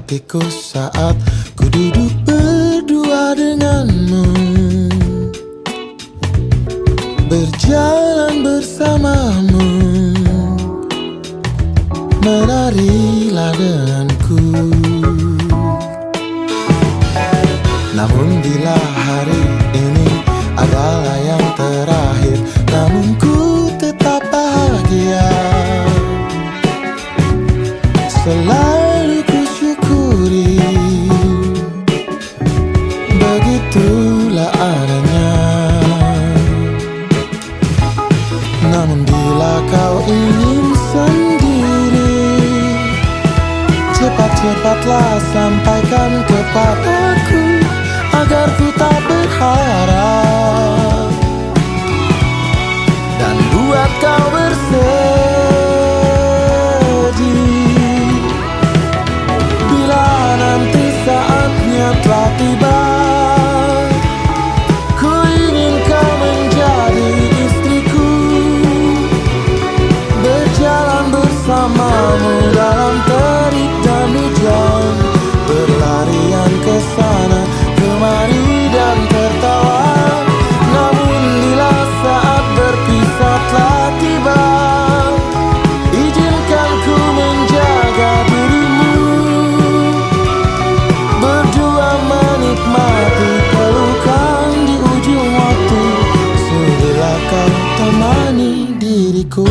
hatiku saat ku duduk berdua denganmu, berjalan bersamamu, menarilah denganku. Namun bila hari ini adalah yang terakhir, namun ku tetap bahagia. Selalu ku syukuri, begitulah adanya. Namun bila kau ingin sendiri, cepat-cepatlah sampaikan kepadaku, agar ku tak berharap dan buat kau bersedih. Bila nanti saatnya telah tiba, ku ingin kau menjadi istriku, berjalan bersamamu dalam terik dan hujan, berlarian ke sana kemari dan tertawa. Namun bila saat berpisah telah tiba, izinkan ku menjaga dirimu, berdua menikmati pelukan di ujung waktu. Sudilah kau temani diriku.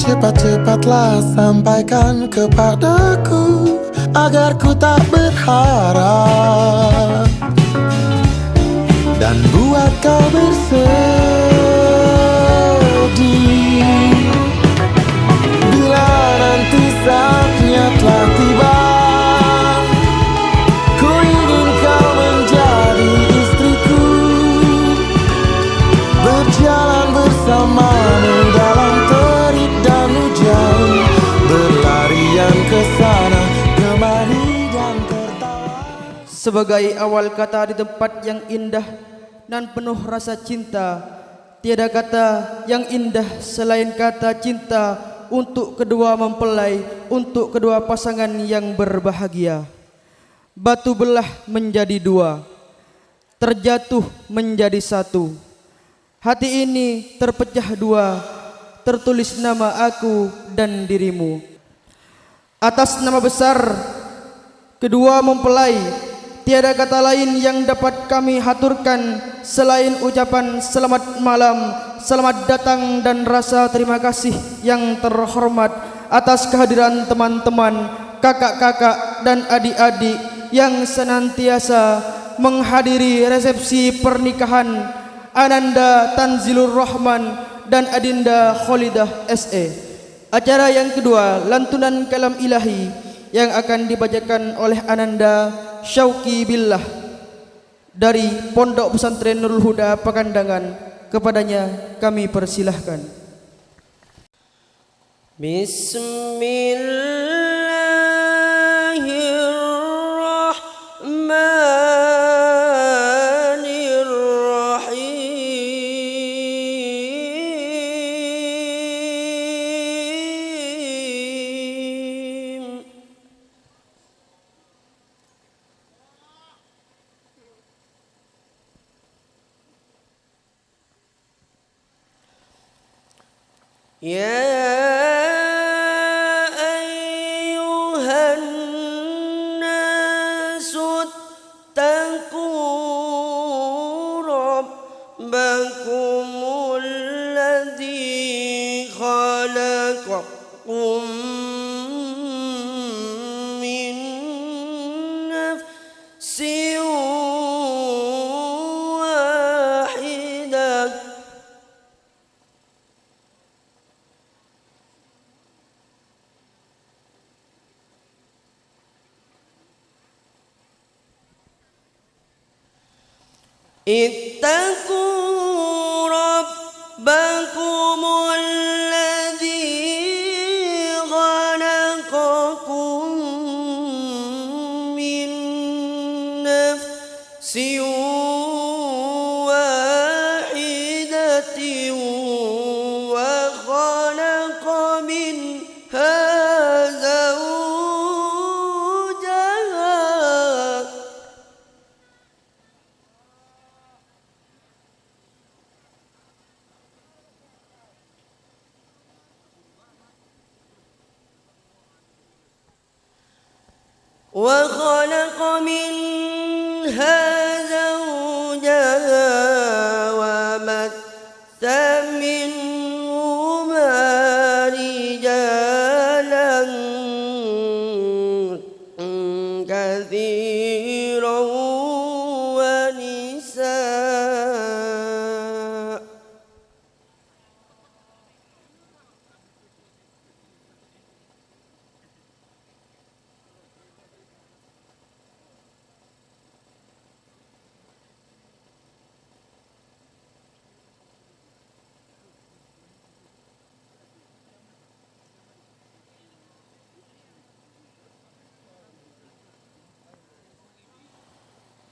Cepat-cepatlah sampaikan kepadaku, agar ku tak berharap dan buat kau bersedih. Bila nanti saatnya telah tiba, ku ingin kau menjadi istriku, berjalan bersamamu dalam terik dan hujan, berlarian ke sana kemari dan tertawa. Sebagai awal kata di tempat yang indah dan penuh rasa cinta, tiada kata yang indah selain kata cinta untuk kedua mempelai, untuk kedua pasangan yang berbahagia. Batu belah menjadi dua, terjatuh menjadi satu. Hati ini terpecah dua, tertulis nama aku dan dirimu. Atas nama besar kedua mempelai, tiada kata lain yang dapat kami haturkan selain ucapan selamat malam, selamat datang dan rasa terima kasih yang terhormat atas kehadiran teman-teman, kakak-kakak dan adik-adik yang senantiasa menghadiri resepsi pernikahan Ananda Tanzilur Rahman dan Adinda Kholidah SE. Acara yang kedua, lantunan kalam ilahi yang akan dibacakan oleh Ananda Syauqi Billah dari Pondok Pesantren Nurul Huda Pakandangan. Kepadanya kami persilahkan. يا أيها الناس اتقوا خلقكم من نفس واحدة اتقوا ربكم الذي خلقكم من نفس واحدة وخلق منها زوجها وخلق منها زوجها وبث منهما رجالا كثيرا ونساء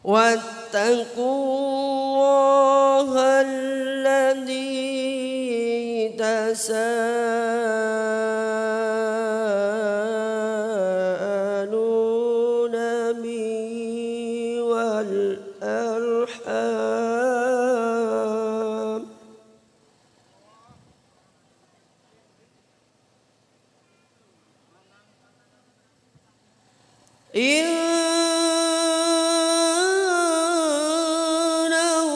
واتقوا الله الذي تساءلون به والأرحام إن الله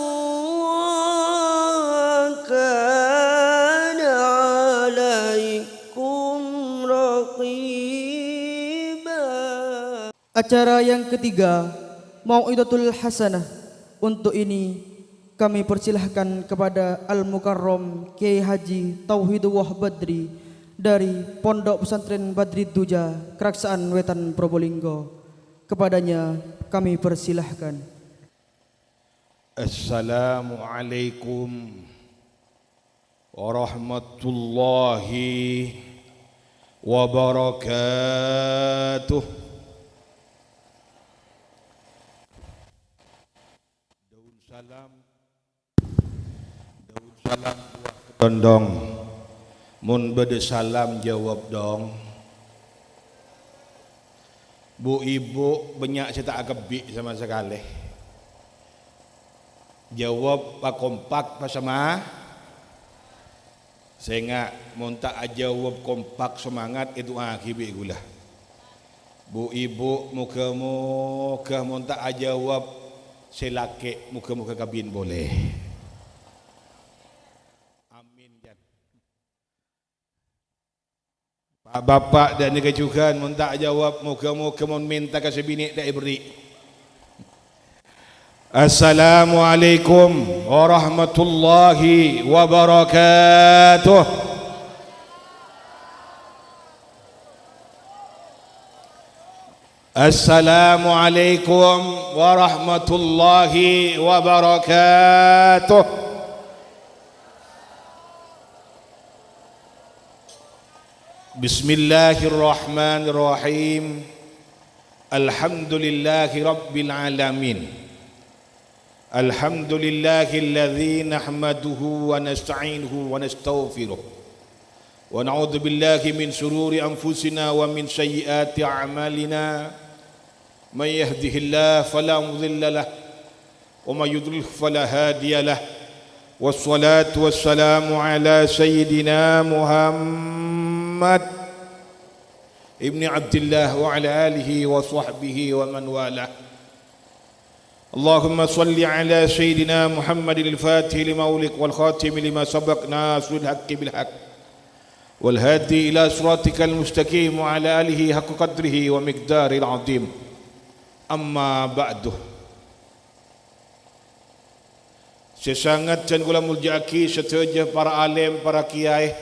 كان عليكم رقيبا. Acara yang ketiga, Mau'idatul Hasanah. Untuk ini kami persilahkan kepada Al-Mukarram Kiai Haji Tauhidullah Badri dari Pondok Pesantren Badri Duja, Keraksaan Wetan Probolinggo. Kepadanya kami persilahkan. Assalamualaikum warahmatullahi wabarakatuh. Daun salam tondong. Mun bade salam jawab dong. Bu ibu banyak saya tak kebik sama sekali. Jawab pak kompak pak sama. Saya ingat mun tak jawab kompak semangat itu kibik gula. Bu ibu muka-muka mun tak jawab selake muka-muka kabin boleh. Pak bapak dan kejukan mun tak jawab muka-muka mun minta kasih bini tak beri. Assalamualaikum warahmatullahi wabarakatuh. Assalamualaikum warahmatullahi wabarakatuh. Bismillahirrahmanirrahim. Alhamdulillahi rabbil alamin. Alhamdulillahilladzi nahmaduhu wa nasta'inuhu wa nastaghfiruh. Wa na'udzu billahi min shururi anfusina wa min sayyiati a'malina. May yahdihillahu fala mudilla lahu wa may yudlil fala hadiya lahu. Wassalatu wassalamu ala sayyidina Muhammad ibni Abdillah wa ala alihi wa sahbihi wa man walah. Allahumma salli ala sayyidina Muhammadil Fatih lima ulik wal khatim lima sabaq nasrul haqqi bil haqq والهادي إلى صراطك المستقيم وعلى آله حق قدره ومقداره العظيم أما بعد. Sesangat dan kula muljaki seteja para alim, para kiai,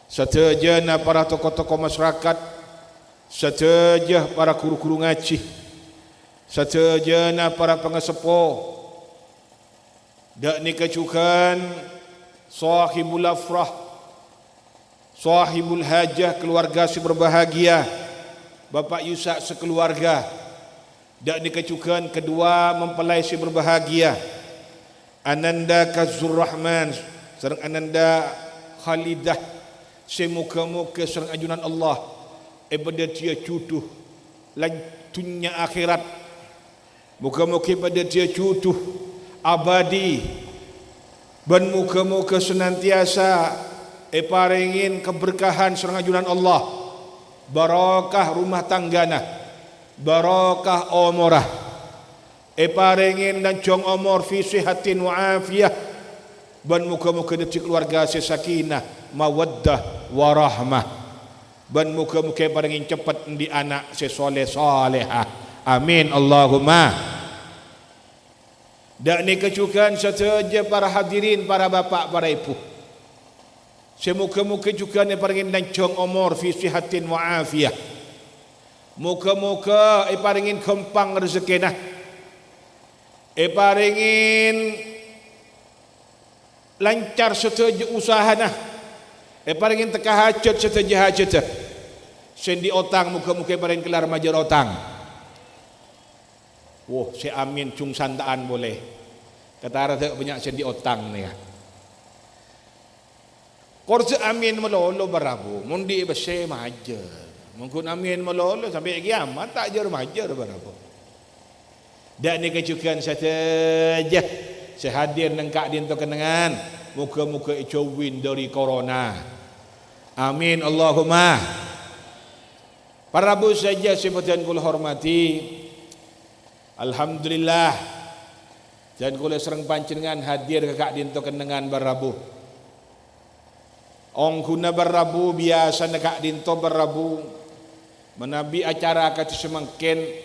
seteja para tokoh-tokoh masyarakat, seteja para guru-guru ngaji, seteja para pengesepo, dak ni kecukan sahibul afrah, sahibul hajah, keluarga si berbahagia, Bapak Yusak sekeluarga, dak ni kecukan kedua mempelai si berbahagia, Ananda Kazur Rahman sareng Ananda Khalidah semuka-muka sareng ajunan Allah pada dia cutuh lantunya akhirat, muka-muka pada dia cutuh abadi, dan muka-muka senantiasa paringin keberkahan sareng ajunan Allah, barakah rumah tanggana, barakah umurah, paringin dan jong umur fi sihatin wa afiyah, ban muka-muka dadi keluarga sakinah mawaddah warahmah, ban muka-muka paringin cepat di anak soleh salehah, amin Allahumma. Dak ni kecukan saja para hadirin, para bapak, para ibu, semuka-muka juga ni paringin dan jong umur fi sihatin wa afiyah, muka-muka paringin kempang rezekinah, paringin lancar setuju usahana, paringin teka hajat setuju hajat, sendi otang muka-muka paringin kelar majar otang. Wah, si amin cung sandaan boleh. Kata arah tak banyak sendi otang ni. Korse amin melolo barabu, mundi bese majar. Mungkin amin melolo sampai kiamat tak jar majar barabu. Dan ni kecukan saja sehadir nengkak di untuk kenangan muka-muka icowin dari corona, amin Allahumma. Para bu saja sebutan kula hormati, alhamdulillah dan kula sereng panjenengan hadir kakak di untuk kenangan barabu. Ong kuna barabu biasa nekak di untuk barabu menabi acara kata semangkin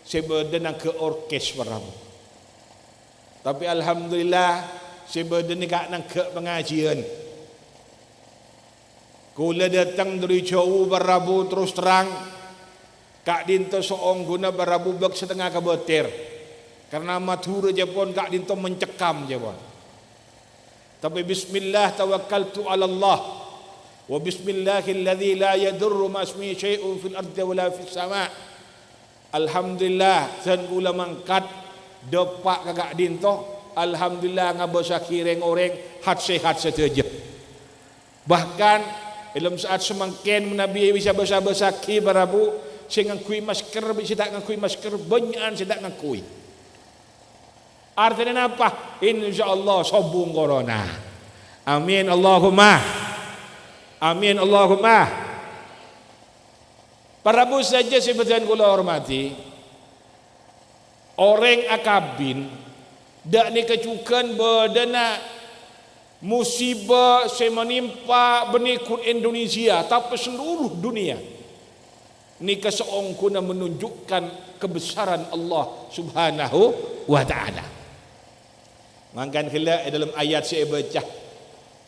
sebeden ke orkes barabu. Tapi alhamdulillah sebeden ni kak nang ke pengajian. Kula datang dari jauh barabu terus terang kak dinto soong guna barabu bak setengah kebetir. Karena matur je pun kak dinto mencekam je pun. Tapi bismillah tawakkaltu ala Allah. Wa bismillahilladzi la yadurru ma ismihi syai'un fil ardi wala fis sama'. Alhamdulillah dan kula mangkat depak kakak dinto, alhamdulillah ngabasa kireng orang hat sehat saja. Bahkan dalam saat semangkin menabi bisa basa-basa ki barabu sing ngakui masker bisa tak ngakui masker banyakan saya tak ngakui. Artinya apa? Insyaallah sobung corona. Amin Allahumma. Amin Allahumma. Para bu saja sebutan kula hormati, orang akabin dak ni kecukan berdana musibah semenimpa benikut Indonesia tapi seluruh dunia. Ni keseong kuna menunjukkan kebesaran Allah Subhanahu wa taala. Mangkan kala dalam ayat saya baca,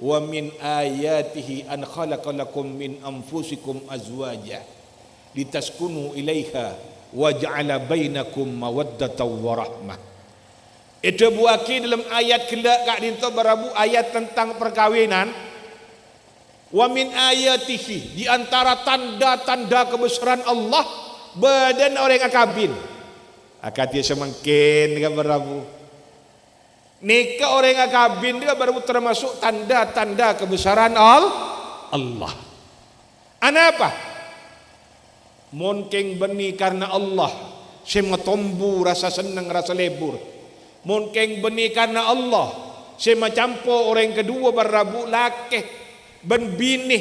wa min ayatihi an khalaqalakum min anfusikum azwaja litaskunu ilaiha wa ja'ala bainakum mawaddatan wa rahmah. Itu buaki dalam ayat kelak kak dinto barabu ayat tentang perkawinan. Wa min ayatihi, di antara tanda-tanda kebesaran Allah badan orang akabin. Akatia semangkin dengan barabu. Nikah orang akabin dia barabu termasuk tanda-tanda kebesaran Allah. Apa? Mungkin beni karena Allah, saya tombu rasa senang rasa lebur. Mungkin beni karena Allah, saya campur orang kedua barabu laki ben bini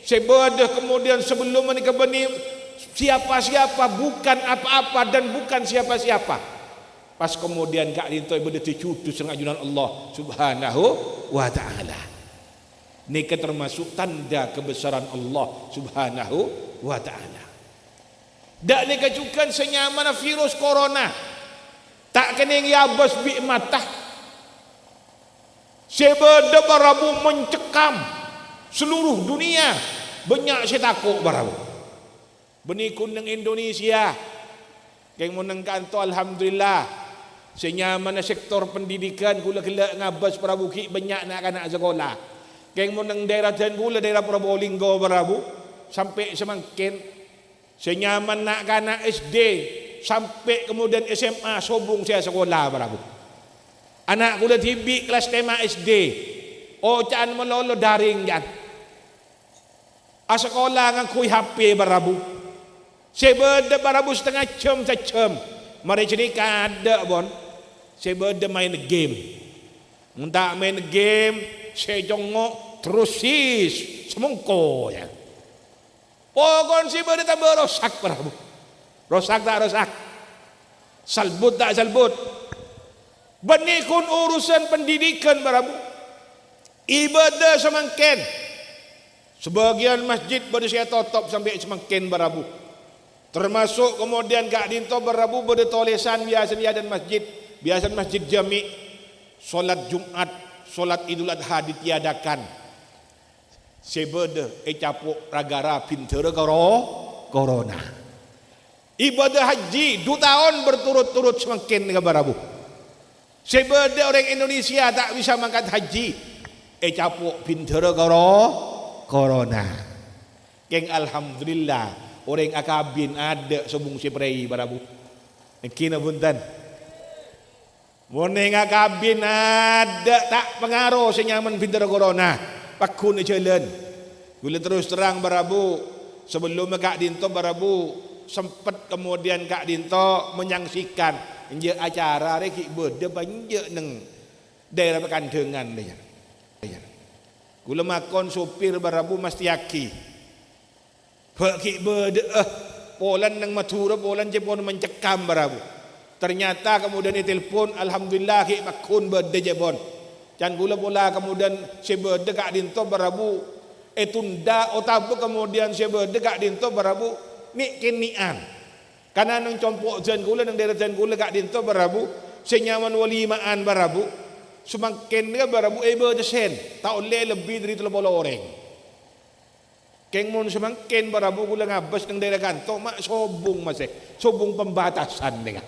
sebedah kemudian sebelum menikah beni siapa-siapa bukan apa-apa dan bukan siapa-siapa. Pas kemudian kak dinto berdeti cutu dengan ajunan Allah Subhanahu wa taala. Ini termasuk tanda kebesaran Allah Subhanahu wa ta'ala. Dak ni kecukan senyaman virus corona. Tak kena yabas bi matah. Sebeda barabu mencekam seluruh dunia. Banyak saya takut barabu. Benikun ng Indonesia. Keng menengkan tu alhamdulillah. Senyaman sektor pendidikan kula-kula ngabas barabu ki banyak nak anak sekolah. Keng meneng daerah dan gula daerah Probolinggo barabu sampai semakin senyaman nak anak SD sampai kemudian SMA sobung saya sekolah barabu. Anak gula tibi kelas 5 SD. Oh jangan melolo daring jangan. Sekolah ngakui HP barabu. Sebeda barabu setengah jam sejam. Mari cerita ada bon. Sebeda main game. Muntak main game. Saya jongok terus sis semongko ya. Pokon si berde tambah rosak barabu. Rosak tak rosak. Salbut tak salbut. Benikun urusan pendidikan barabu. Ibadah semangkin. Sebagian masjid berde saya tutup sampai semangkin barabu. Termasuk kemudian kak dinto barabu berde tolesan biasa dan masjid. Biasa masjid jami. Solat Jumat, solat Idul Adha ditiadakan. Sebeda capuk ragara pinter corona. Ibadah haji 2 tahun berturut-turut semakin ke barabu. Sebeda orang Indonesia tak bisa mangkat haji. Capuk pinter corona. Keng alhamdulillah orang akabin ada sebung seprei barabu. Kena buntan. Morning akabin ada tak pengaruh senyaman pinter corona. Pakun jalan. Gula terus terang barabu sebelum Kak Dinto barabu sempat kemudian Kak Dinto menyaksikan je acara reki berde banyak neng daerah Pekandengan dia. Gula makon sopir barabu mesti yaki. Peki berde polan nang Madura polan je pon mencekam barabu. Ternyata kemudian ditelepon alhamdulillah ki makun berde je bon. Can gula bola kemudian seberde Kak Dinto barabu tunda otabu kemudian seberde Kak Dinto barabu ni kenian. Karena nang compok jan gula nang daerah jan gula Kak Dinto barabu senyaman walimaan barabu semakin dia barabu berde sen tak oleh lebih dari 30 orang. Keng mun semakin barabu gula ngabas nang daerah kanto mak sobung masih sobung pembatasan dengan.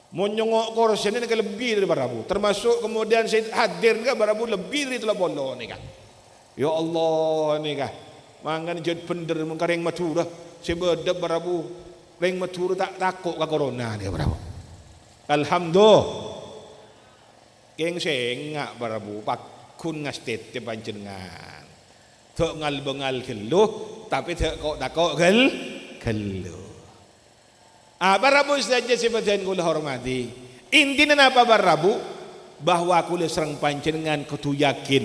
Monyongok korsen ini lebih dari barabu. Termasuk kemudian saya hadir ni barabu lebih dari 30 ni kan. Ya Allah ni kan. Mangan jadi bener mengkareng Madura. Sebeda barabu reng Madura tak takut ke corona ni barabu. Alhamdulillah. Keng sengak barabu pakun ngastet panjenengan. Tok ngal bengal geluh tapi tok kok takok geluh. Barabu saja sebagian kula hormati. Intinya apa barabu? Bahwa kula serang panjenengan kudu yakin.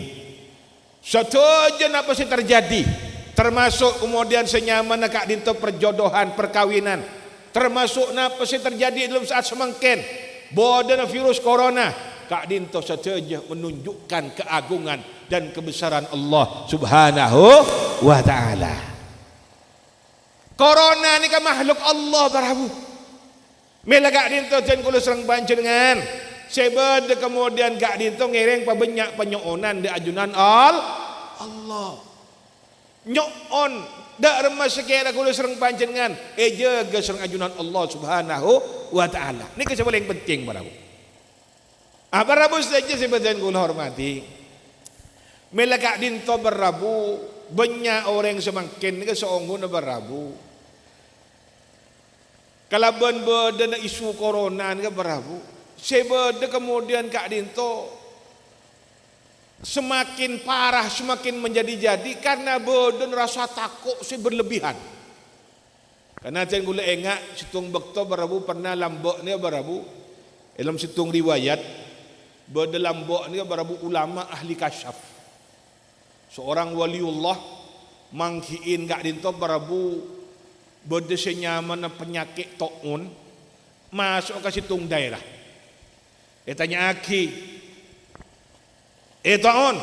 Saja apa sih terjadi? Termasuk kemudian senyaman Kak Dinto perjodohan, perkawinan. Termasuk apa sih terjadi dalam saat semangkin. Bodan virus corona. Kak Dinto saja menunjukkan keagungan dan kebesaran Allah Subhanahu wa ta'ala. Corona ni kan makhluk Allah barabu. Mela Kak Dinto jan kula serang panjenengan. Sebeda kemudian Kak Dinto ngereng pabanyak penyoonan di ajunan Allah. Nyoon dak remas sekira kula serang panjenengan. Jaga serang ajunan Allah Subhanahu wa taala. Ni ke paling penting barabu. Barabu saja sebagian kula hormati. Mela Kak Dinto barabu banyak orang semakin ke seonggun barabu. Kalaban berde na isu corona ni barabu. Sebeda kemudian Kak Dinto semakin parah, semakin menjadi-jadi karena berde rasa takut si berlebihan. Karena jangan gula engak situng bekto barabu pernah lambok ni barabu. Dalam situng riwayat berde lambok ni barabu ulama ahli kasyaf. Seorang waliullah manghiin Kak Dinto barabu berde senyaman penyakit taun masuk ke situng daerah. Dia tanya aki, taun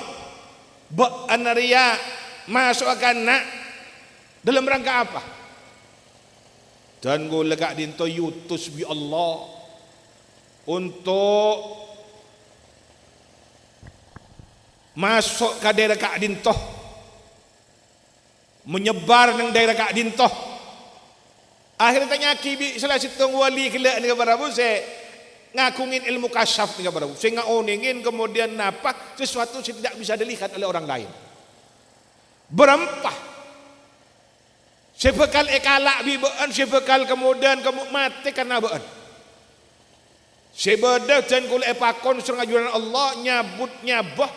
Anaria masuk akan nak dalam rangka apa? Dan go legak dinto yutus bi Allah untuk masuk ke daerah Kak Dintoh, menyebar nang daerah Kak Dintoh. Akhirnya tanya kibi salah satu wali kelak ni barabu saya ngakungin ilmu kasyaf ni barabu. Saya ngaoningin kemudian napa sesuatu yang tidak bisa dilihat oleh orang lain. Berempah. Saya bekal ekalak bi beun, saya bekal kemudian kamu mati karena beun. Saya bedah dan kul epakon serang ajuran Allah nyabut nyabah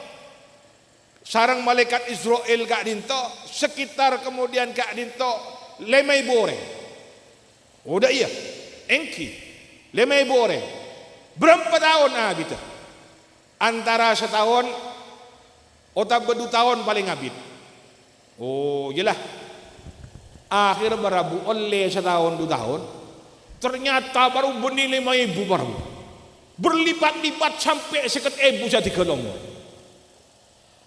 sarang malaikat Israel Kak Dinto sekitar kemudian Kak Dinto lemai bore. Udah iya, engki lemai bore. Berapa tahun gitu? Antara setahun atau 2 tahun paling abid. Oh, jelah. Akhir barabu oleh setahun 2 tahun ternyata baru bernilai 5.000 barabu. Berlipat-lipat sampai 1.000 jadi kelomor.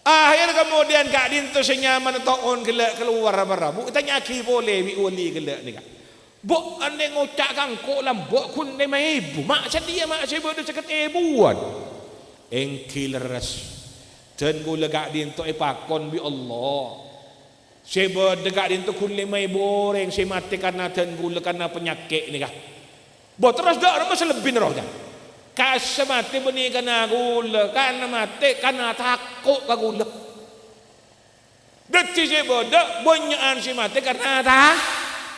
Akhir kemudian Kak Dinto senyaman tahun keluar barabu tanya ki boleh wali kelak ni Kak. Bok ane ngocak kangkok lambok kun 5.000 mak sedia mak saya bodoh 1.000-an. Engkil ras dan gula Kak Dinto pakon bi Allah. Saya berdekat dinto kun 5.000 orang saya mati karena dan gula karena penyakit ni Kak. Bo terus dak masa lebih rohnya. Kas mati beni karena gula, karena mati karena takut ka gula. Deti saya bodoh banyaan saya mati karena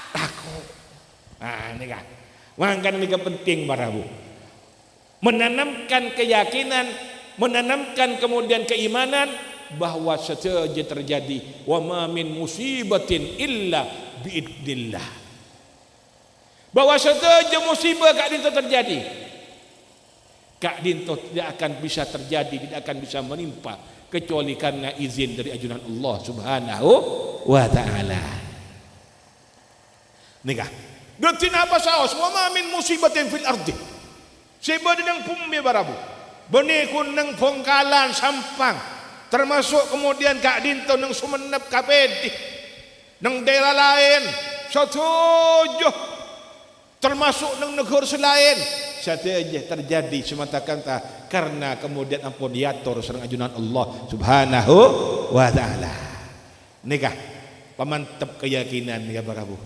takut. Ah ni Kak. Mangkan ni penting barabu. Menanamkan keyakinan, menanamkan kemudian keimanan bahwa saja terjadi wa ma min musibatin illa biidznillah. Bahwa saja musibah Kak Dinto terjadi, Kak Dinto tidak akan bisa terjadi, tidak akan bisa menimpa kecuali karena izin dari ajunan Allah Subhanahu wa taala. Nikah. Berarti apa saos? Wa ma min musibatin fil ardi. Sebab nang pumi barabu. Beni kun nang bongkalan sampang. Termasuk kemudian Kak Dinto nang Sumenep Kapedi nang daerah lain setuju termasuk nang negara selain saja terjadi semata-mata karena kemudian ampun diatur serang ajunan Allah Subhanahu wa taala. Nikah pamantap keyakinan nikah barabu.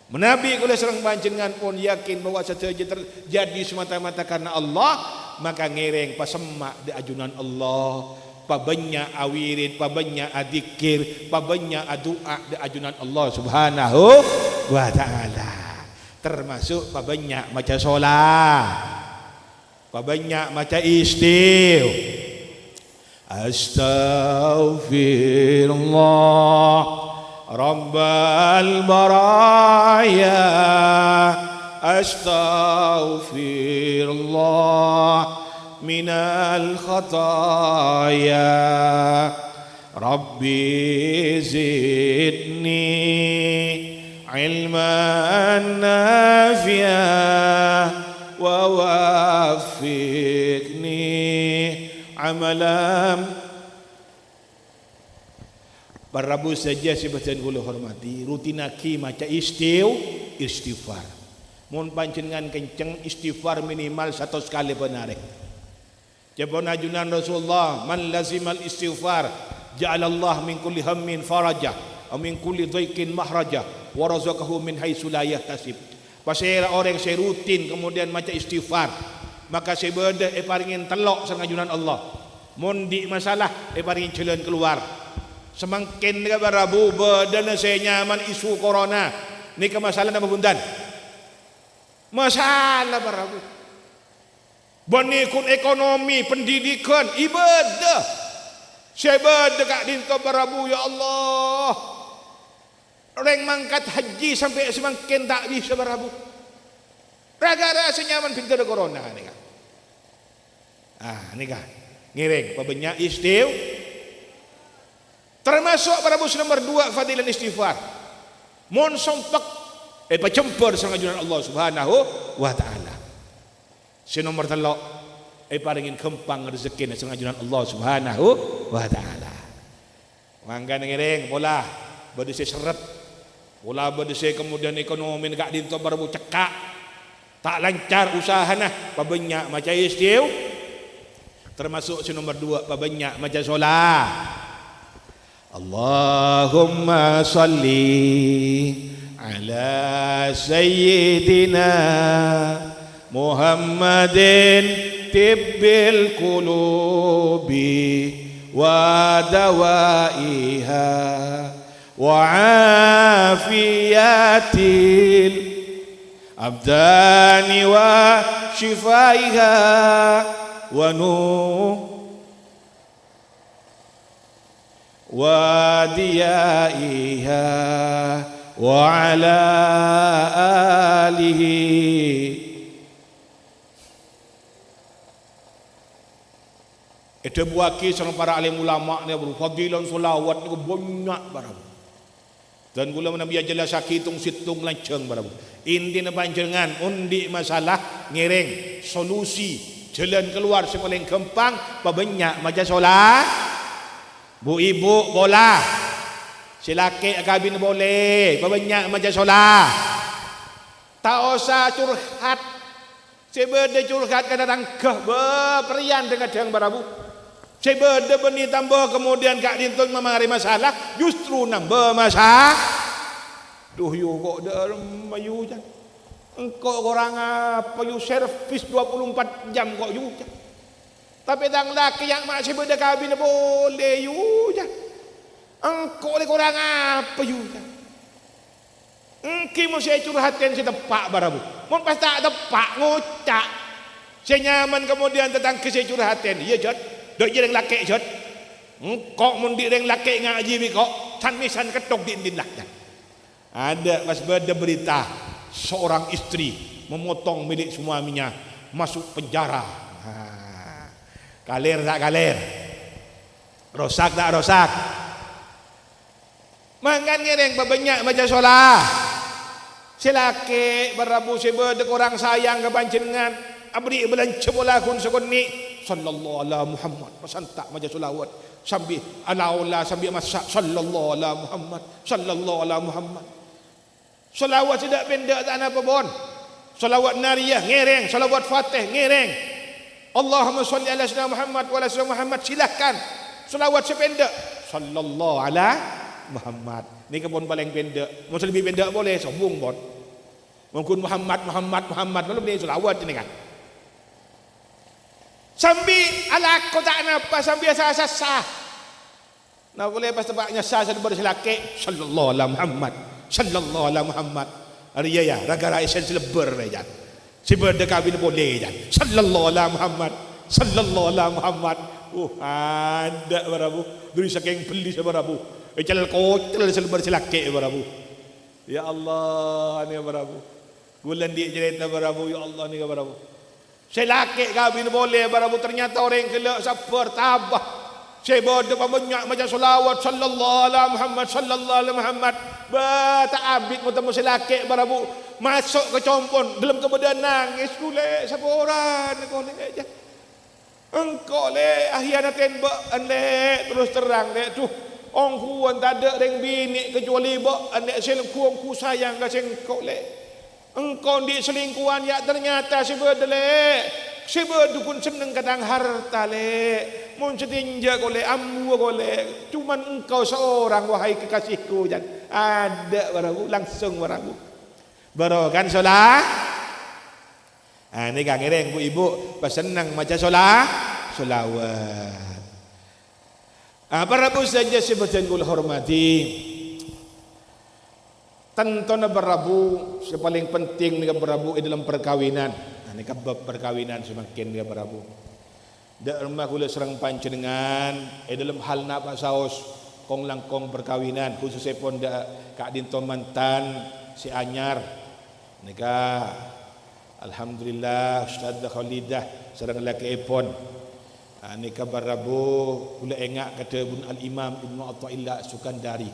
Menabi kula serang panjenengan pun yakin bahwa saja terjadi semata-mata karena Allah, maka ngereng pasemak di ajunan Allah. Pabanyak awirid, pabanyak adzikir, pabanyak doa di ajunan Allah Subhanahu wa taala. Termasuk pabanyak maca solat, pabanyak maca Astaghfirullah Rabbal baraya. Astaghfirullah minal khataya. Rabbi zidni ilman nafi'ah wa waffiqni amalan. Barabu saja sebagian gula hormati rutinaki maca istighfar. Mun panjenengan kenceng istighfar minimal 1 kali penarek. Jabon ajunan Rasulullah man lazimal istighfar ja'alallah min kulli hammin faraja wa min kulli dhaiqin mahraja wa razaqahu min haitsu la yahtasib. Pasal orang saya rutin kemudian maca istighfar, maka saya berde paringin telok sang ajunan Allah. Mun di masalah paringin jalan keluar. Semakin ka barabu badan saya nyaman isu corona. Ni ke masalah nama bundan. Masalah barabu. Bonikun ekonomi, pendidikan, ibadah. Saya berde Kak Dinto barabu ya Allah. Orang mangkat haji sampai semakin tak bisa barabu. Raga-raga senyaman pintu ada corona ni kan. Ni kan. Ngiring pabanyak termasuk barabu nomor 2 fadilan istighfar. Mon sompak pacempur sang ajunan Allah Subhanahu wa taala. Si nomor 3 paringin kempang rezeki sang ajunan Allah Subhanahu wa taala. Manggan ngiring bola berdesi seret. Bola berdesi kemudian ekonomi negak dinto baru cekak. Tak lancar usaha nah, pabanyak macam istiu. Termasuk si nomor 2 pabanyak macam solat. Allahumma salli ala sayyidina Muhammadin tibbil qulubi wa dawaiha wa afiyatil abdani wa shifaiha wa wa diyaiha wa ala alihi. Itu buaki seorang para alim ulama ni berfadilan solawat ni banyak barang. Dan gula Nabi jelas sakitung situng lanceng barang. Inti na panjenengan undi masalah ngiring solusi jalan keluar sepaling gampang pabanyak maca solat. Bu ibu bola. Si laki kabin boleh pabanyak maca solat. Tak usah curhat. Sebeda curhat kena tangkah berian dengan yang barabu. Sebeda beni tambah kemudian kak dintun memari masalah justru nambah masalah. Duh yu kok dah mayu jan. Engkau orang apa yu servis 24 jam kok yu jan. Tapi tang laki yang mak sebeda kabin boleh yu jan. Engkau ni orang apa yu jan. Engki mesti curhatkan si tepak barabu. Mun pas tak tepak ngocak. Si nyaman kemudian tentang kesi curhatin. Iya jod. Dok jadi laki jod. Kok mun di reng laki ngaji bi kok tan misan ketok din lah. Ada pas beda berita seorang istri memotong milik suaminya masuk penjara. Kalir tak kalir. Rosak tak rosak. Mangkan ngereng banyak baca solat. Si laki berabu sebeda orang sayang ke panjenengan abri belanca bola kun sekoni sallallahu ala Muhammad pasantak maca selawat sambil ala sambil masak sallallahu ala Muhammad sallallahu ala Muhammad. Selawat tidak pendek tak apa pun. Selawat nariyah ngereng, selawat fatih ngereng. Allahumma salli ala sayyidina Muhammad wa ala sayyidina Muhammad silahkan. Selawat sependek sallallahu ala Muhammad. Ni kebun paling pendek. Mau lebih pendek boleh sombong pun. Mungkin Muhammad kalau boleh selawat ini kan. Sambil ala kotak napa sambil sah. Nah boleh pas tebaknya sah sambil berselaki sallallahu ala Muhammad. Sallallahu ala Muhammad. Hari ya raga isen seleber ya. Sebeda kabin boleh ya. Sallallahu ala Muhammad. Sallallahu ala Muhammad. Ada barabu. Duri saking beli sebarabu. Ecel kotel seleber selaki barabu. Ya Allah ni barabu. Bulan dia cerita barabu ya Allah ni barabu. Selaki kabin boleh barabu ternyata orang kelak sabar tabah. Sebeda banyak macam selawat sallallahu ala Muhammad sallallahu ala Muhammad. Ba tak abid mutemu selaki barabu masuk ke compon dalam kemudian nangis kule saboran kau ni aja. Engkau le ahianaten ba ande terus terang le tuh ong kuan tak ada reng bini kecuali ba ande selingkuh ku sayang ka sengkau le. Engkau di selingkuhan ya ternyata sebeda le. Sebeda kun seneng kadang harta le. Mun setinja kole ambu kole. Cuman engkau seorang wahai kekasihku jan. Ada barabu langsung barabu. Baru kan solat. Ini kan ngereng bu ibu pas senang maca solat solawat. Para bu saja sebutan kul hormati. Tentona berabu sepaling penting ni berabu dalam perkawinan. Ini kabab perkawinan semakin dia berabu. Dak rumah kula serang panjenengan dalam hal nak saos kong langkong perkawinan khususnya pun dak kak dinto mantan si anyar nikah. Alhamdulillah Ustaz Khalidah serang laki epon. Nikah berabu kula engak kata Bun Al-Imam Ibnu Athaillah Sukandari.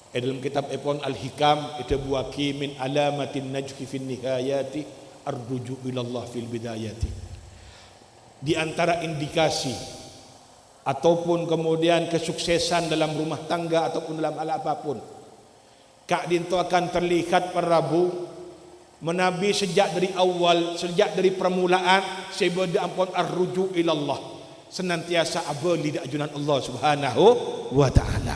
Dalam kitab epon Al-Hikam itu buaki min alamatin najhi fin nihayati arruju ila Allah fil bidayati. Di antara indikasi ataupun kemudian kesuksesan dalam rumah tangga ataupun dalam hal apapun, kak dinto akan terlihat Prabu menabi sejak dari awal, sejak dari permulaan sebeda ampun arruju ilallah, senantiasa abali di ajunan Allah Subhanahu wa taala.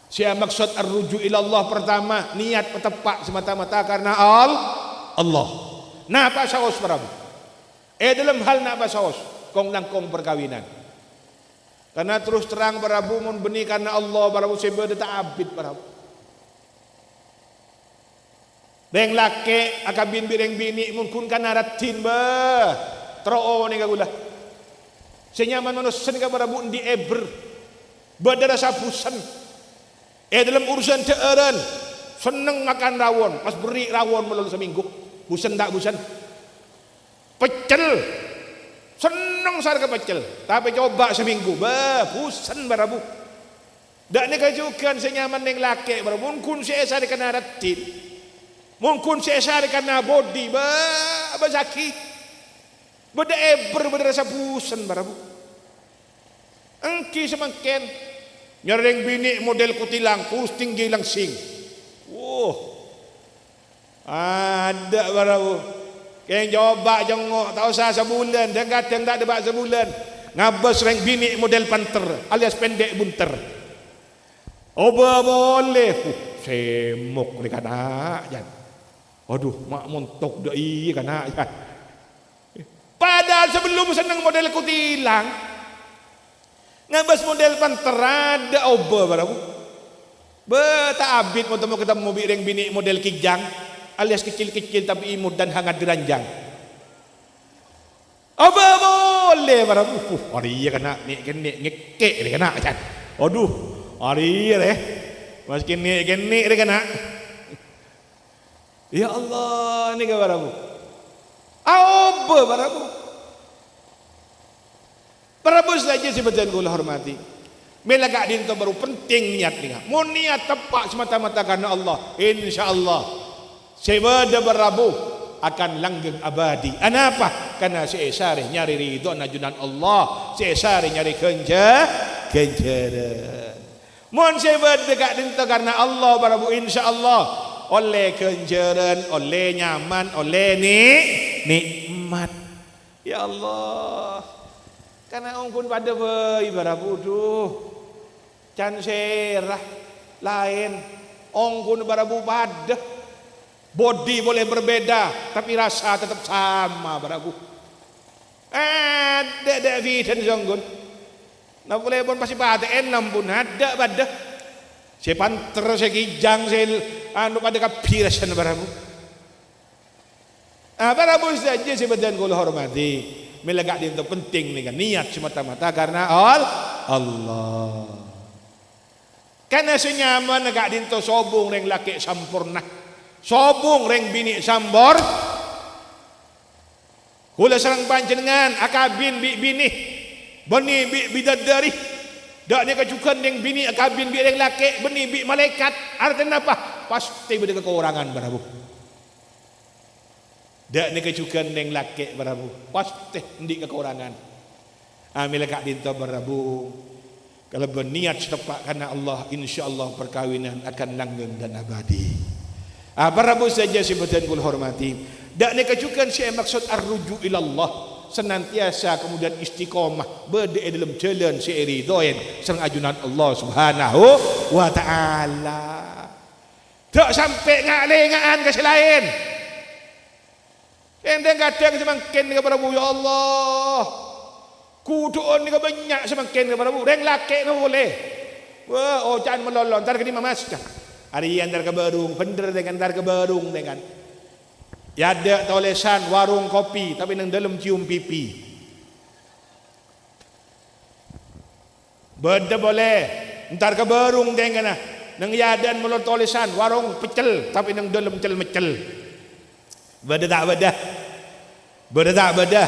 Sia maksud arruju ilallah pertama niat tepat semata-mata karena Allah. Nah apa saos Prabu? Dalam hal nak saos kong langkong perkawinan. Karena terus terang Prabu mun beni karena Allah Prabu sebeda tak abid Prabu. Beng laki akabin bireng bini mungkin kan aratin bah troo ni kagula senyaman manusia ni kabarabu di eber badara sapusan dalam urusan teeran seneng makan rawon pas beri rawon melalui seminggu busan tak busan pecel seneng sarga pecel tapi coba seminggu bah busan barabu dak ni kajukan senyaman neng laki barabu mungkin saya sari kan aratin mungkin saya karena body bazaki beda eber beda rasa busan barabu engki semakin nyereng bini model kutilang kurus tinggi langsing ada barabu kaya coba jengok tak usah sebulan dan kadang tak ada sebulan ngabas reng bini model panter alias pendek bunter oba boleh semok ni kana jan. Aduh, mak montok dah iya kan ya. Padahal sebelum senang model kutilang, ngabas model panter ada oba barabu. Tak abid mau ketemu bireng bini model kijang, alias kecil-kecil tapi imut dan hangat diranjang. Oba boleh barabu. Hari iya kan nek ngekek ni kan ya. Aduh, hari iya maskin nek ni kan. Ya Allah ni ke barabu. Apa barabu? Barabu saja sebetul gula hormati. Melagak dinto baru penting niat ni. Mau niat tepat semata-mata karena Allah. InsyaAllah sebeda barabu akan langgeng abadi. Kenapa? Karena seesari nyari ridho najunan Allah. Seesari nyari kenjaran. Mau sebeda gak dinto karena Allah barabu insyaAllah. Oleh kenjaran, oleh nyaman, oleh nikmat. Ya Allah. Karena ongkun pada berabu tuh. Can serah lain. Ongkun berabu pada. Body boleh berbeda, tapi rasa tetap sama berabu. Ada evidence ongkun. Nah boleh pun pasti pada enam pun ada pada. Saya panter, saya kijang, saya pada kapirasan barabu. Barabu saja sebadan kula hormati. Melagak dia itu penting nih kan niat semata-mata karena Allah. Karena senyaman agak dia itu sobung reng laki sampurna, sobung reng bini sambor. Kula serang panjenengan akabin bini, bani bidadari. Dak ni kacukan yang bini akabin bi yang laki beni bi malaikat artinya apa? Pasti ada kekurangan barabu. Dak ni kacukan yang laki barabu pasti ndi kekurangan. Amil kak dinto barabu. Kalau berniat setepat karena Allah insyaallah perkawinan akan langgeng dan abadi. Barabu saja sebutan kul hormati. Dak ni kacukan saya maksud arruju ilallah. Senantiasa kemudian istiqomah berada dalam jalan seiridoin sang ajunan Allah Subhanahu wa taala. Tak sampai ngalengaan ke selain. Endang kadang semakin kepada ya Allah. Kuduan ni banyak semakin kepada reng laki no boleh. Wah, jangan melolong tar ke di mamas. Hari antar ke barung, bener dengan antar ke barung dengan ya ada tulisan warung kopi tapi nang dalam cium pipi. Beda boleh. Entar ke barung dengan nang yadan mulut tulisan warung pecel tapi nang dalam mecel-mecel. Beda tak beda. Beda tak beda.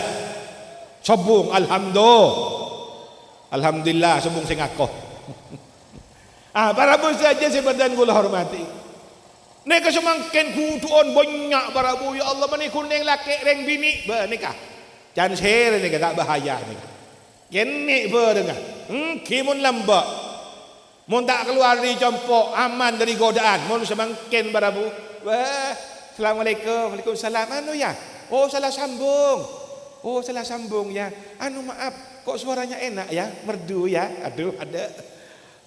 Sobung alhamdulillah sobung sing akoh. Para bos saja sebadan kula hormati. Neka semakin kutuon banyak barabu ya Allah mani kuning laki reng bini nikah. Jangan share nika tak bahaya nika. Kene berdengar. Kimun lambak. Mun tak keluar dari compok, aman dari godaan. Mun semangkin barabu. Wah, Assalamualaikum. Waalaikumsalam. Anu ya? Oh, salah sambung. Oh, salah sambung ya. Anu maaf, kok suaranya enak ya? Merdu ya. Aduh, ada.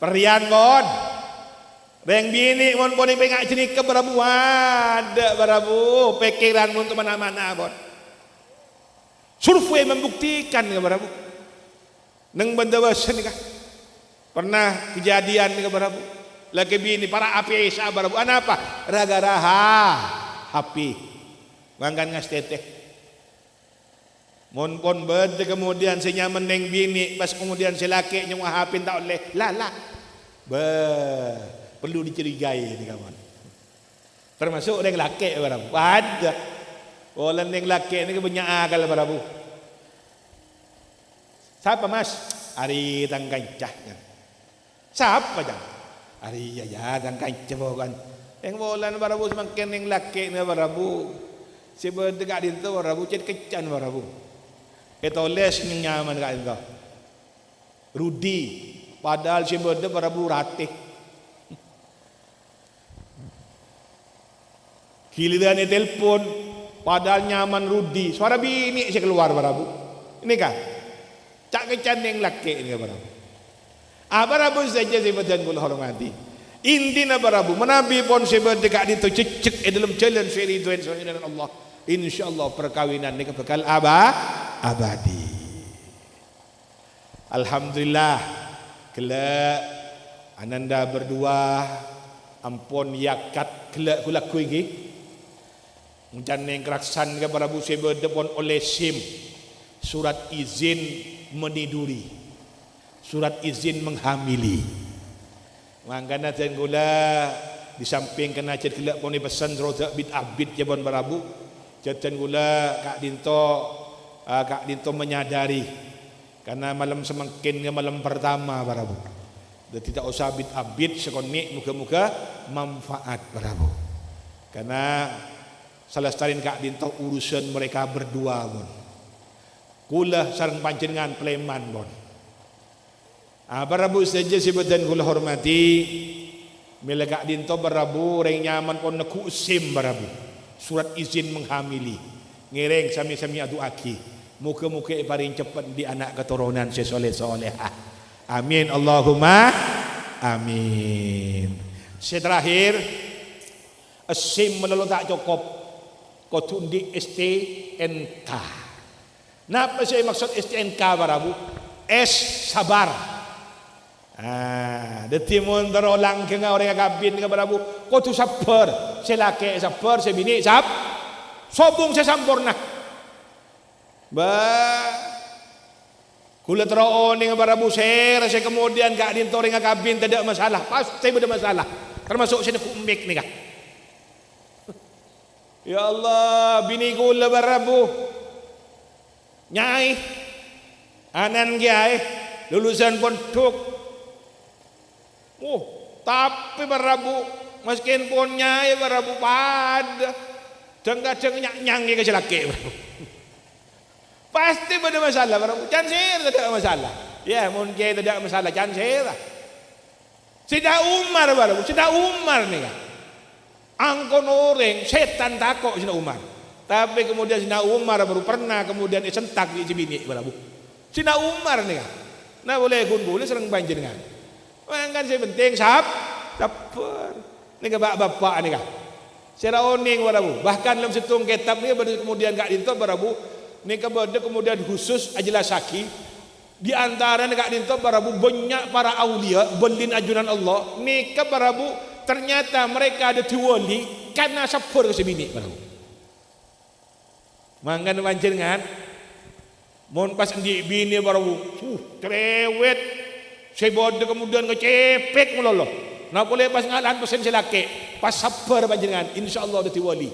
Perian mon. Beng bini mon poni pengak jenik ke barabu. Ada barabu. Pikiran mon ke mana-mana mon. Survei membuktikan ke barabu. Neng bendawasan nikah. Pernah kejadian nikah barabu. Laki bini para api isa barabu. Apa? Raga raha. Hapi. Mangkan ngas teteh. Mon pon berde kemudian si nyaman neng bini. Pas kemudian si laki nyung hapin tak oleh. Lala. Perlu dicurigai nikah mon. Termasuk neng laki barabu. Ada. Olan neng laki ni banyak akal barabu. Siapa mas? Ari tang kancahnya. Siapa jang? Ari ya tang kancah bukan. Yang bolan barabu semakin yang laki ni barabu. Si berdegak dintu barabu ced kecan barabu. Etoles nyaman kat dintu. Rudi. Padahal si berde barabu ratih. Giliran ni telpon. Padahal nyaman Rudi. Suara bini si keluar barabu. Ini kah? Cak kecan yang laki ni barabu. Barabu saja sebutan kul hormati. Intina barabu menabi pon sebab dekat itu cecek dalam jalan seri tuan dengan Allah. Insyaallah perkawinan ni bakal abadi. Alhamdulillah. Kelak ananda berdua ampun yakat kelak kula kuigi. Menjan yang keraksan ke barabu sebab pon oleh SIM surat izin meniduri, surat izin menghamili. Mangkana ten gula di samping kena ced kelak poni pesan roda bid abid jabon barabu. Jatan gula Kak Dinto menyadari karena malam semakin ke malam pertama barabu. Dan tidak usah bid abid sekonik muka-muka manfaat barabu. Karena salah setarin Kak Dinto urusan mereka berdua pun. Kula sareng panjenengan pleman bon. Barabu saja sebutan kula hormati. Mila Kak Dinto barabu reng nyaman pon neku SIM barabu. Surat izin menghamili. Ngereng sami-sami adu aki. Muka-muka paling cepat di anak keturunan sesoleh-solehah. Amin Allahumma amin. Terakhir SIM melulu tak cukup. Kau di STNK. Napa saya maksud STNK barabu? S sabar. Detimun berolang ke orang kabin ke barabu. Kau tu sabar. Saya laki sabar, saya bini sobung saya sampurna. Kula teroon dengan barabu saya kemudian Kak Dinto dengan kabin tidak masalah. Pasti ada masalah. Termasuk saya nak umbik ni kak. Ya Allah, bini kula barabu. Nyai anan kiai lulusan pondok. Tapi barabu maskin pun nyai barabu pada kadang-kadang nyang ke celake barabu. Pasti ada masalah barabu. Jangan tidak ada masalah. Ya mungkin tidak ada masalah. Jangan lah. Sida Umar barabu. Sida Umar ni kan. Angkon orang setan takut Sida Umar. Tapi kemudian Sina Umar baru pernah kemudian disentak di Cibini barabu. Sina Umar ni kan. Nah boleh boleh sering banjir kan. Kan saya penting sabar. Ni ke bapak ni kan. Secara oning barabu. Bahkan dalam situng kitab ni baru kemudian Kak Dinto barabu. Ni ke kemudian khusus ajelasaki. Di antara Kak Dinto barabu banyak para aulia belin ajunan Allah. Ni ke barabu ternyata mereka ada tiwali karena sabar ke Cibini barabu. Manggan panjenengan mon pas di bini baru cerewet sebod kemudian kecepek melolo. Nah boleh pas ngalan pesen selake pas sabar panjenengan insyaallah dadi wali.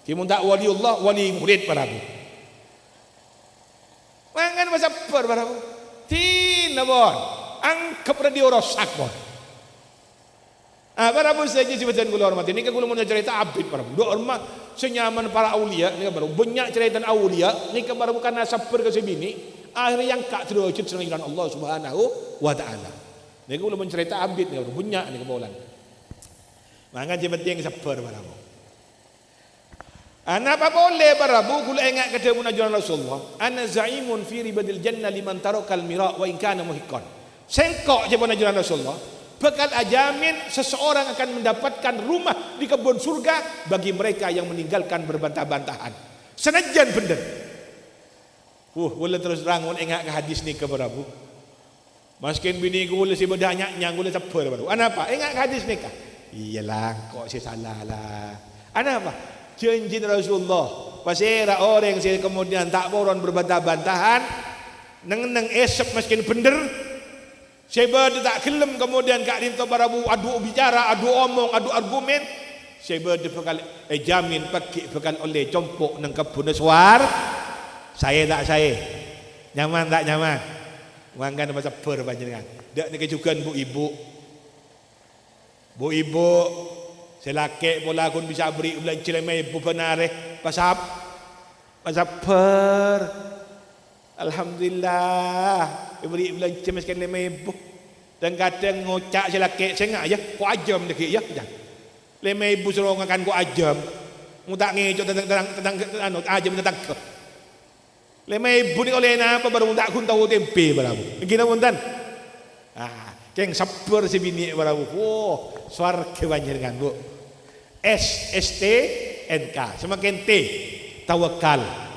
Kimun tak waliullah wali murid barabu. Manggan pas sabar barabu. Tina bon angkep radio rosak bon. Barabu saja sebutan gula hormati. Ni kan gula mana cerita abid barabu. Dua hormat senyaman para aulia. Ni kan barabu banyak cerita aulia. Ni kan barabu karena sabar ke sebini. Akhirnya yang kak terwujud dengan Allah Subhanahu wa Taala. Ni kan gula mana cerita abid ni barabu banyak ni kebawalan. Maka je penting sabar barabu. Apa boleh barabu gula ingat kata munajaran Rasulullah. Ana zaimun fi ribadil jannah liman tarakal mira wa in kana muhiqqan. Sengkok je munajaran Rasulullah. Bekal ajamin seseorang akan mendapatkan rumah di kebun surga bagi mereka yang meninggalkan berbantah-bantahan. Senajan benar. Boleh terus terang ingat ke hadis ni ke barabu. Maskin bini gula si bedanya yang gula sabar baru. Apa? Ingat ke hadis ni kah? Iyalah, kok saya salah lah. Apa? Janji Rasulullah. Pasira orang yang kemudian tak boron berbantah-bantahan, neng esok maskin benar. Saya tak kelem kemudian kak rinto barabu adu bicara, adu omong, adu argumen. Saya bekal jamin pakai bekal oleh compok nang kebun suar. Saya tak saya. Nyaman tak nyaman. Wangkan masa per panjenengan. Dak ni kejukan bu ibu. Bu ibu selake bola kun bisa beri ulang cilemai bu penare pasap. Pasap per. Alhamdulillah. Beri ulang cemaskan 5,000 dan kadang ngocak selaki sengak ya ku ajam dekat ya 5,000 suruh ngakan ku ajam mu tak ngecok tentang anu ajam tentang ke 5,000 ni oleh apa baru tak kun tahu tempe barabu gina punten keng sabar si bini barabu swarga panjenengan bu STNK semakin T tawakal.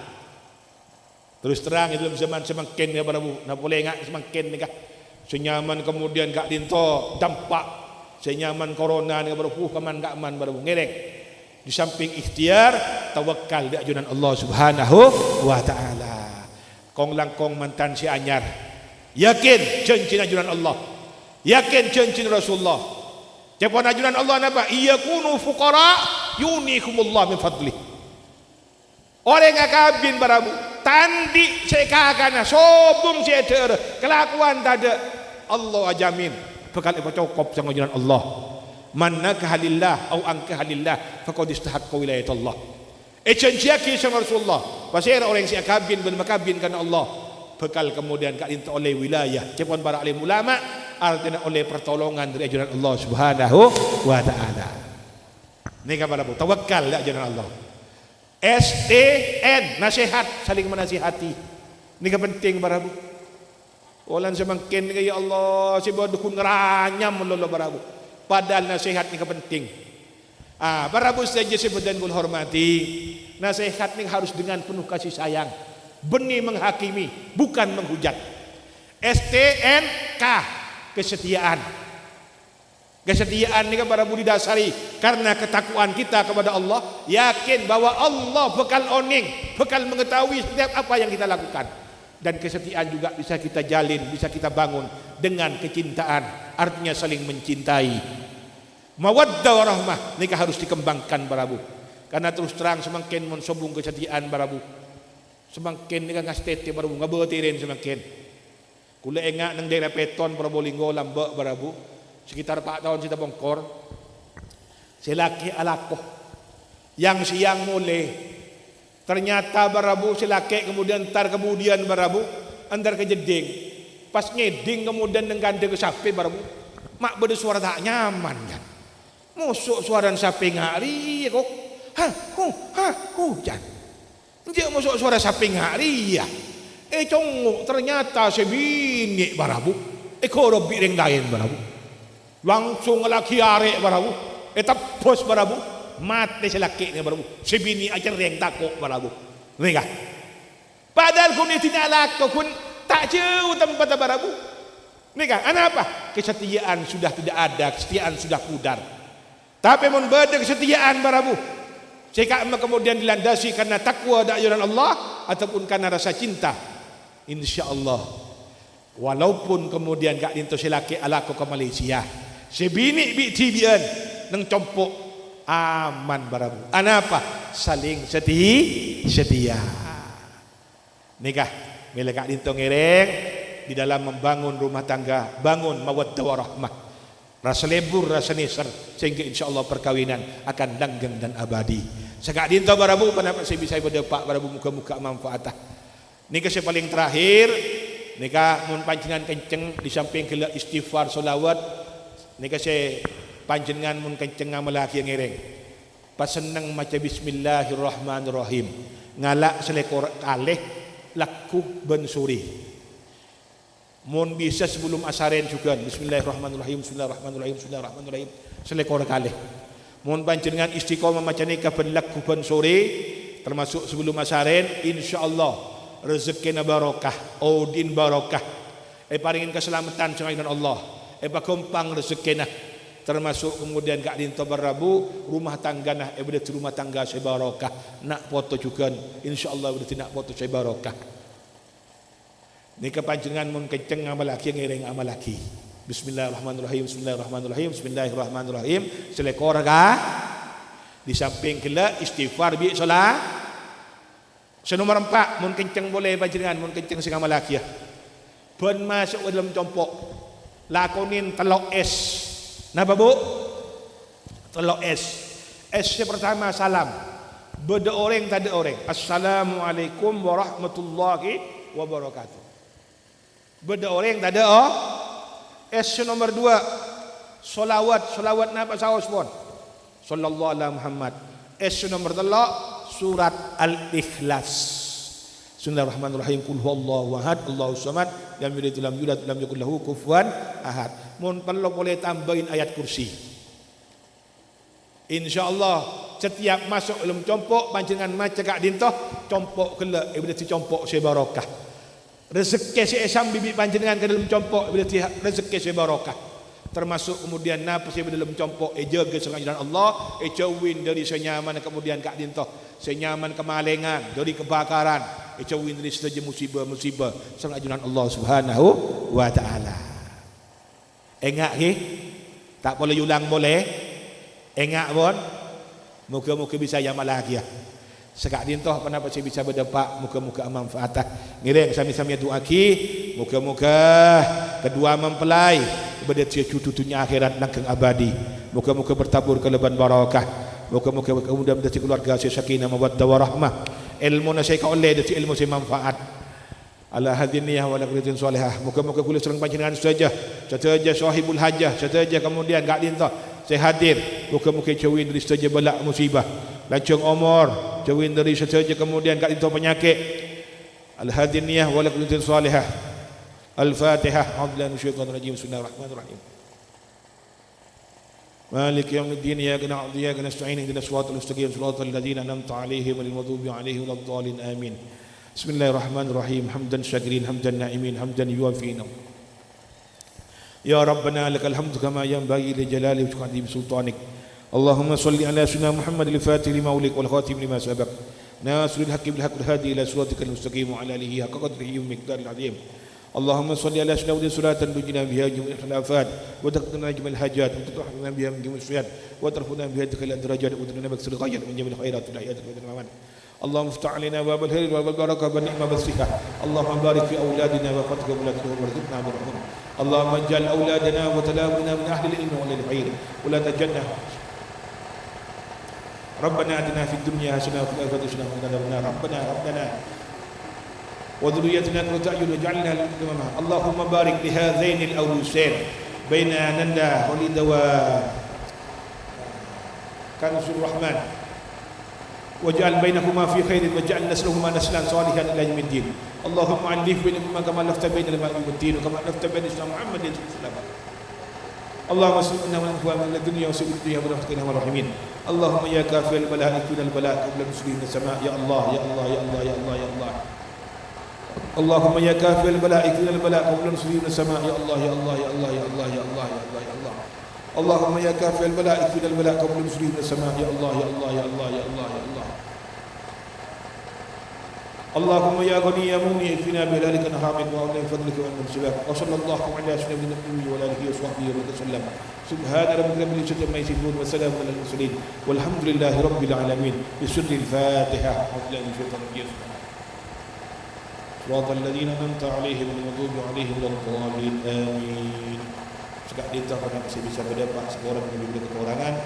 Terus terang itu dalam zaman semakin ya barabu, nak boleh ingat semakin ni kah? Senyaman kemudian kak dinto dampak senyaman corona ni barabu, kaman kak aman barabu ngerek. Di samping ikhtiar, tawakal di ajunan Allah Subhanahu wa Taala. Kong langkong mantan si anyar, yakin janji ajunan Allah, yakin janji Rasulullah. Siapa ajunan Allah apa? Iyakunu fuqara yunikumullah min fadli. Orang yang kabin barabu tandi sekakana sobung seter kelakuan tada Allah ajamin bekal ibu cukup sama jalan Allah manna kahalillah au angka halillah faqad istahaqqa wilayat Allah janji sama Rasulullah pasal orang yang kabin ben makabin karena Allah bekal kemudian kak dinta oleh wilayah cepon para alim ulama artinya oleh pertolongan dari ajaran Allah Subhanahu wa Taala. Ni kan barabu tawakal di ajaran Allah. STN nasihat saling menasihati. Ini penting barabu. Olan semakin ya Allah si dukun ngeranyam melolo barabu. Padahal nasihat ini penting. Barabu saja sebutan gul hormati. Nasihat ini harus dengan penuh kasih sayang. Benih menghakimi, bukan menghujat. STNK kesetiaan. Kesetiaan ini kepada budi dasari karena ketakwaan kita kepada Allah, yakin bahwa Allah bekal oning, bekal mengetahui setiap apa yang kita lakukan, dan kesetiaan juga bisa kita jalin, bisa kita bangun dengan kecintaan, artinya saling mencintai. Mawaddah warahmah ini harus dikembangkan barabu, karena terus terang semakin mensobung kesetiaan barabu, semakin ini ngastete barabu ngabetirin semakin. Kula engak nang daerah Peton Probolinggo Lambak barabu. Sekitar 4 tahun kita bongkor selaki alakoh yang siang mulai ternyata barabu selaki kemudian barabu antar ke jeding pas ngeding kemudian dengan ke sapi barabu mak beda suara tak nyaman kan musuk suara sapi ngari kok jan dia musuk suara sapi ngari ya congok ternyata sebini barabu korobi ring lain barabu langsung laki arek barabu bos barabu mati selaki ni barabu sebini aja reng takok barabu mereka padahal kun tidak laku kun tak jauh tempat barabu mereka apa kesetiaan sudah tidak ada kesetiaan sudah pudar tapi mun beda kesetiaan barabu jika kemudian dilandasi karena takwa dan Allah ataupun karena rasa cinta insyaallah walaupun kemudian gak dinto selaki alako ke Malaysia sebini bitibian nang compok aman barabu. Apa? Saling setia. Nikah bila kak dinto ngereng di dalam membangun rumah tangga, bangun mawaddah warahmah. rasa lebur, rasa neser, sehingga insya-Allah perkawinan akan langgeng dan abadi. Segak dinta barabu pendapat saya bisa berdepak barabu muka-muka manfaatah. Nika saya paling terakhir, nika mun panjenengan kenceng di samping kela istighfar solawat, nika saya panjenengan mun kenceng ngamalaki ngereng. Pas seneng maca bismillahirrahmanirrahim. Ngalak selekor kalih laku ben suri. Mun bisa sebelum asaren juga bismillahirrahmanirrahim, bismillahirrahmanirrahim, bismillahirrahmanirrahim selekor kalih. Mun panjenengan istiqomah maca nika ben laku ben sore termasuk sebelum asaren insyaallah rezekina barokah, odin barokah. Paringin keselamatan dengan Allah. Pakompang rezekina termasuk kemudian gak dinto barabu rumah tangga nah berarti rumah tangga saya barokah. Nak foto juga insyaallah berarti nak foto saya barokah. Nika panjenengan mun kenceng ngamalaki ngiring amalaki. Bismillahirrahmanirrahim, bismillahirrahmanirrahim, bismillahirrahmanirrahim. Selekor ka di samping kela istighfar bi salat. Senomor 4 mun kenceng boleh panjenengan mun kenceng sing amalaki ya. Ben masuk dalam compok. Lakonin telok es. Napa Bu? Telok es. Es yang pertama salam. Beda orang tak ada orang. Assalamualaikum warahmatullahi wabarakatuh. Beda orang tak ada es nomor 2 solawat napa saos pun sallallahu alaihi Muhammad. Es nomor 3 surat al-ikhlas. Bismillahirrahmanirrahim. Qul huwallahu ahad Allahus samad lam yalid lam yulad lam yakul lahu kufuwan ahad. Mun perlu boleh tambahin ayat kursi. Insyaallah setiap masuk dalam compok panjenengan maca gak dintoh compok kela berarti compok sebarokah. Rezeki si esam bibi panjenengan ke dalam compok berarti rezeki si barokah. Termasuk kemudian napa si dalam compok jaga sengaja Allah, jauhin dari senyaman kemudian kak dintoh, senyaman kemalengan, dari kebakaran, jauhin dari segala musibah sengaja Allah Subhanahu wa taala. Engak ke? Tak boleh ulang boleh. Engak pun. Muka-muka bisa yamal lagi ya. Sekak dintoh kenapa saya bisa berdepak muka-muka manfaatah. Ngiring sami-sami doaki muka-muka kedua mempelai berdetia cucu-cucunya akhirat langgeng abadi. Muka-muka bertabur ke leban barakah. Muka-muka kemudian berdetia keluarga saya sakinah mawaddah warahmah. Ilmu na saya kaoleh detia ilmu saya manfaat. Ala hadiniyah wa lakulitin salihah. Muka-muka kulit serang panjenengan saja sahibul hajah saja kemudian gak dintoh saya hadir. Muka-muka jauhin dari saja balak musibah. Lancung umur jauhin dari saja kemudian gak dintoh penyakit. Al-hadiniyah wa lakulitin salihah. Al-Fatihah. A'udzubillahi minasyaitonir rajim. Bismillahirrahmanirrahim. مالك يوم الدين إياك نعبد وإياك نستعين اهدنا الصراط المستقيم صراط الذين أنعمت عليهم غير المغضوب عليهم ولا الضالين آمين. بسم الله الرحمن الرحيم. حمدا شاكرين حمدا نائمين حمدا يوافي نعمه. يا ربنا لك الحمد كما ينبغي لجلالك وقديم سلطانك. اللهم صل على سيدنا محمد الفاتح لما أغلق والخاتم لما سبق ناصر الحق بالحق والهادي إلى صراطك المستقيم وعلى آله حق قدره ومقداره العظيم. اللهم صل على سيدنا محمد صلاة تنجينا بها جميع الخلافات وتقضينا جميع الحاجات وتطهرنا بها من جميع السيئات وترفعنا بها تلك الدرجات وتدنا بكسر الغايات من جميع الخيرات والحياة والممات. اللهم افتح علينا باب الخير وباب البركة والنعمة والصحة. اللهم بارك في أولادنا وفتح أولادنا وارزقنا برحمتك. اللهم اجعل أولادنا وتلاونا من أهل العلم والخير ولا تجعلنا. ربنا آتنا في الدنيا حسنة وفي الآخرة حسنة وقنا عذاب النار. ربنا وذريتنا قرة أعين واجعلنا للمتقين إماما. اللهم بارك لهذين الأولوسين بين نندا وليد وكنز الرحمن واجعل بينهما في خير واجعل نسلهما نسلا صالحا إلى يوم الدين. اللهم ألف بينهما كما ألفت بين الماء والدين وكما ألفت بين إسلام محمد صلى الله عليه وسلم. اللهم اسلمنا من اخواننا من الدنيا وسلم الدنيا برحمتك يا الراحمين. اللهم يا كافي البلاء اكفنا البلاء قبل نزول السماء. يا الله يا الله يا الله يا الله يا الله. اللهم يا كافي البلاء اكفنا البلاء قبل نزول السماء. يا الله يا الله يا الله يا الله يا الله يا الله يا الله. اللهم يا كافي البلاء اكفنا البلاء قبل نزول السماء. يا الله يا الله يا الله يا الله يا الله. اللهم يا غني يا مغني اكفنا بهلالك نهارك وعلى فضلك ومن سواك. وصلى الله على سيدنا النبي وعلى اله وصحبه وسلم. سبحان ربك رب العزة عما يصفون وسلام على المرسلين والحمد لله رب العالمين. بسر الفاتحة. أعوذ بالله من الشيطان الرجيم. صراط الذين أنعمت عليهم غير المغضوب عليهم ولا الضالين آمين. Segak ditah pada masih bisa berdapat seorang yang diberi kekurangan.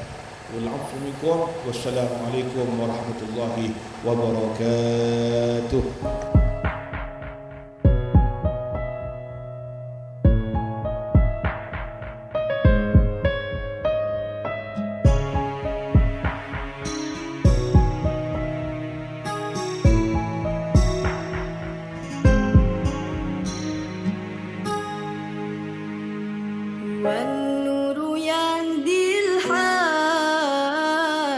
Wal-'afwu minkum. Wassalamualaikum warahmatullahi wabarakatuh. والنور يهدي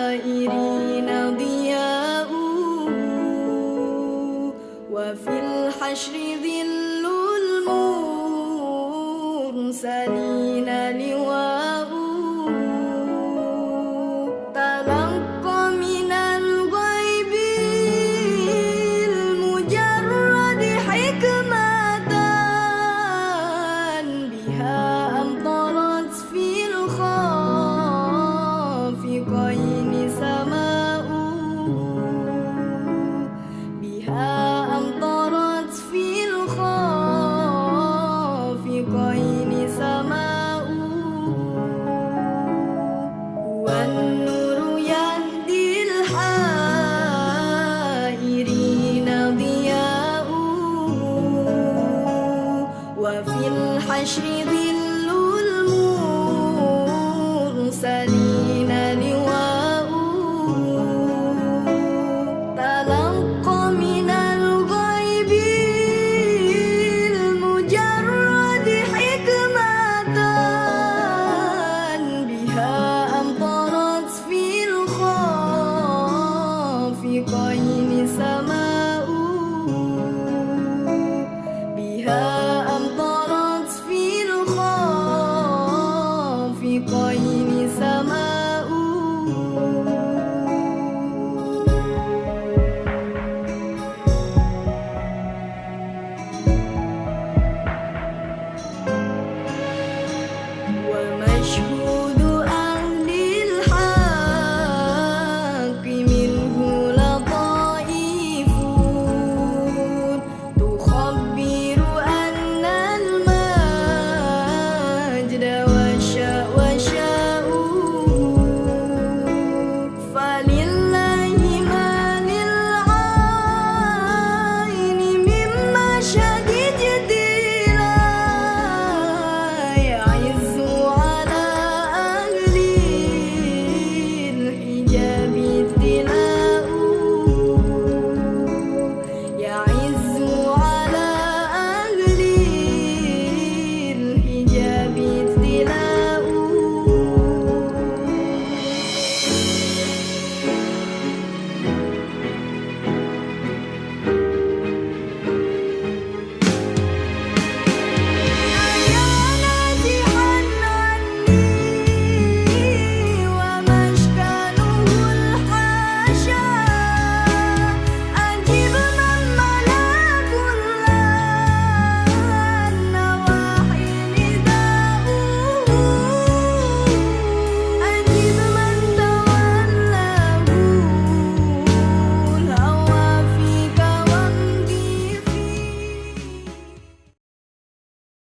الحائرين ضياء وفي الحشر ظل المرسلين لواء تلقى من الغيب المجرد حكمة بها أمطرت في الخافقين سماء بها أمطرت في الخافقين سماء والنور يهدي الحائرين ضياء وفي الحشر ظل المرسلين